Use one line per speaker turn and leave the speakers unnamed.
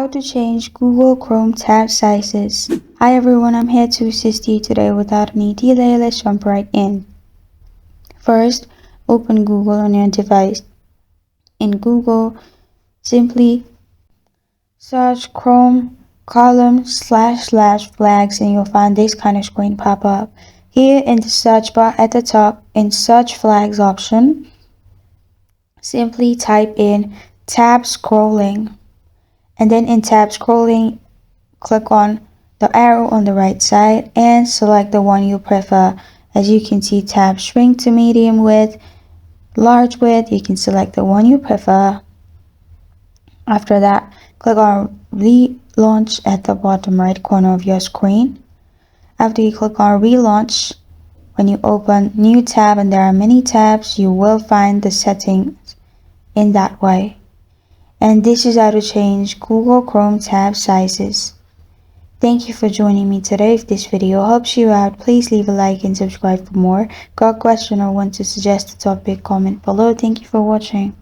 How to change Google Chrome tab sizes. Hi everyone, I'm here to assist you today without any delay. Let's jump right in. First, open Google on your device. In Google, simply search Chrome // flags and you'll find this kind of screen pop up. Here in the search bar at the top, in search flags option, simply type in tab scrolling. And then in tab scrolling, click on the arrow on the right side and select the one you prefer. As you can see, tab shrink to medium width, large width. You can select the one you prefer. After that, click on relaunch at the bottom right corner of your screen. After you click on relaunch, when you open new tab and there are many tabs, you will find the settings in that way. And this is how to change Google Chrome tab sizes. Thank you for joining me today. If this video helps you out, please leave a like and subscribe for more. Got a question or want to suggest a topic, comment below. Thank you for watching.